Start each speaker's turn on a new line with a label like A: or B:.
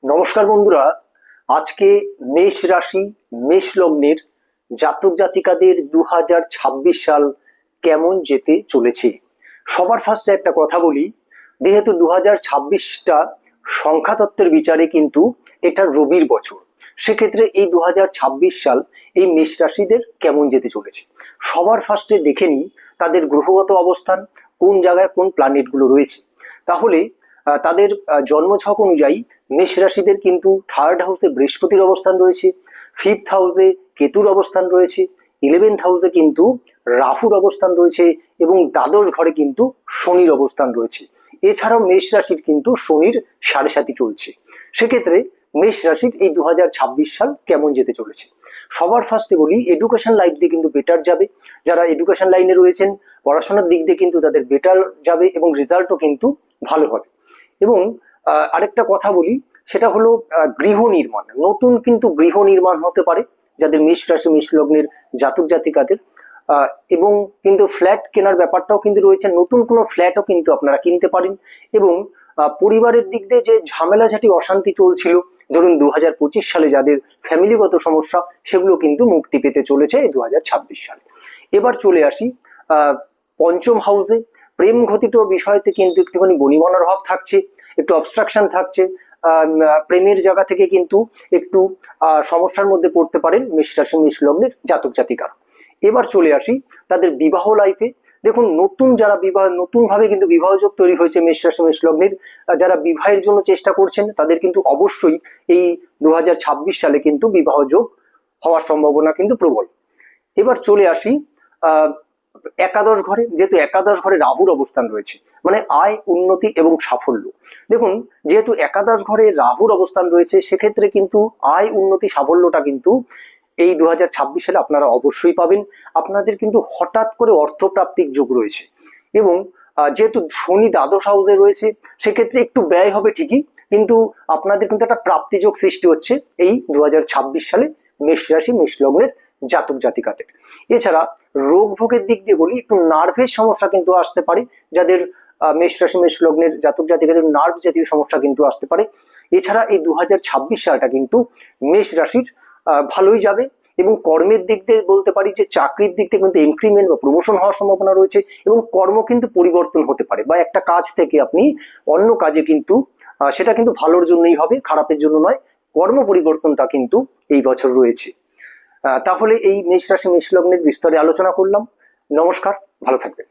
A: নমস্কার বন্ধুরা, আজকে মেষ রাশি মেষ লগ্নের জাতক জাতিকাদের 2026 সাল কেমন যেতে চলেছে। সবার ফার্স্টে একটা কথা বলি, যেহেতু 2026টা সংখ্যাতত্ত্বের বিচারে কিন্তু এটা রবির বছর, সেক্ষেত্রে এই 2026 সাল এই মেষ রাশিদের কেমন যেতে চলেছে। সবার ফার্স্টে দেখে নিই তাদের গ্রহগত অবস্থান, কোন জায়গায় কোন প্ল্যানেটগুলো রয়েছে। তাহলে তাদের জন্মছক অনুযায়ী মেষ রাশিদের কিন্তু থার্ড হাউসে বৃহস্পতির অবস্থান রয়েছে, ফিফথ হাউসে কেতুর অবস্থান রয়েছে, 11th হাউসে কিন্তু রাহুর অবস্থান রয়েছে এবং দ্বাদশ ঘরে কিন্তু শনির অবস্থান রয়েছে। এছাড়াও মেষ রাশির কিন্তু শনির সাড়ে সাথী চলছে। সেক্ষেত্রে মেষ রাশির এই 2026 সাল কেমন যেতে চলেছে। সবার ফার্স্টে বলি, এডুকেশন লাইফ দিয়ে কিন্তু বেটার যাবে। যারা এডুকেশন লাইনে রয়েছেন, পড়াশোনার দিক দিয়ে কিন্তু তাদের বেটার যাবে এবং রেজাল্টও কিন্তু ভালো হবে। এবং আরেকটা কথা বলি, সেটা হলো গৃহ নির্মাণ, নতুন কিন্তু গৃহ নির্মাণ হতে পারে যাদের মেষ রাশি মেষ লগ্নের জাতক জাতিকাদের। এবং কিন্তু ফ্ল্যাট কেনার ব্যাপারটাও কিন্তু রয়েছে, নতুন কোনো ফ্ল্যাটও কিন্তু আপনারা কিনতে পারেন। এবং পরিবারের দিক দিয়ে যে ঝামেলাঝাটি অশান্তি চলছিল, ধরুন 2025 সালে যাদের ফ্যামিলিগত সমস্যা, সেগুলো কিন্তু মুক্তি পেতে চলেছে এই 2026 সালে। এবার চলে আসি পঞ্চম হাউসে। প্রেম ঘটিত বিষয়তে কিন্তু একটুখানি বনিবনার ভাব থাকছে, একটু অবস্ট্রাকশন থাকছে। প্রেমের জায়গা থেকে কিন্তু একটু সমস্যার মধ্যে পড়তে পারেন মেষ রাশি মেষ লগ্নের জাতক জাতিকারা। এবার চলে আসি তাদের বিবাহ লাইফে। দেখুন, যারা নতুন ভাবে কিন্তু বিবাহ যোগ তৈরি হয়েছে মেষ রাশি মেষ লগ্নের, যারা বিবাহের জন্য চেষ্টা করছেন তাদের কিন্তু অবশ্যই এই 2026 সালে কিন্তু বিবাহ যোগ হওয়ার সম্ভাবনা কিন্তু প্রবল। এবার চলে আসি একাদশ ঘরে। যেহেতু একাদশ ঘরে রাহুর অবস্থান রয়েছে, মানে আয়, উন্নতি এবং সাফল্য। দেখুন, যেহেতু একাদশ ঘরে রাহুর অবস্থান রয়েছে, সেক্ষেত্রে কিন্তু আয়, উন্নতি, সাফল্যটা কিন্তু এই 2026 সালে আপনারা অবশ্যই পাবেন। আপনাদের কিন্তু হঠাৎ করে অর্থপ্রাপ্তির যোগ রয়েছে। এবং যেহেতু শনি দ্বাদশ হাউসে রয়েছে, সেক্ষেত্রে একটু ব্যয় হবে ঠিকই, কিন্তু আপনাদের কিন্তু একটা প্রাপ্তিযোগ সৃষ্টি হচ্ছে এই 2026 সালে মেষ রাশি মেষ লগ্নের জাতক জাতিকাদের। এছাড়া রোগ ভোগের দিক দিয়ে বলি, একটু নার্ভের সমস্যা কিন্তু আসতে পারে যাদের মেষ রাশি মেষ লগ্নের জাতক জাতিকাদের, নার্ভ জাতীয় সমস্যা কিন্তু আসতে পারে। এছাড়া এই 2026 সালটা কিন্তু মেষ রাশির ভালোই যাবে। এবং কর্মের দিক দিয়ে বলতে পারি যে চাকরির দিক থেকে কিন্তু ইনক্রিমেন্ট বা প্রমোশন হওয়ার সম্ভাবনা রয়েছে এবং কর্ম কিন্তু পরিবর্তন হতে পারে, বা একটা কাজ থেকে আপনি অন্য কাজে কিন্তু সেটা কিন্তু ভালোর জন্যই হবে, খারাপের জন্য নয়। কর্ম পরিবর্তনটা কিন্তু এই বছর রয়েছে। তাহলে এই মেষ রাশি মেষ লগ্নের বিস্তারে আলোচনা করলাম। নমস্কার, ভালো থাকবেন।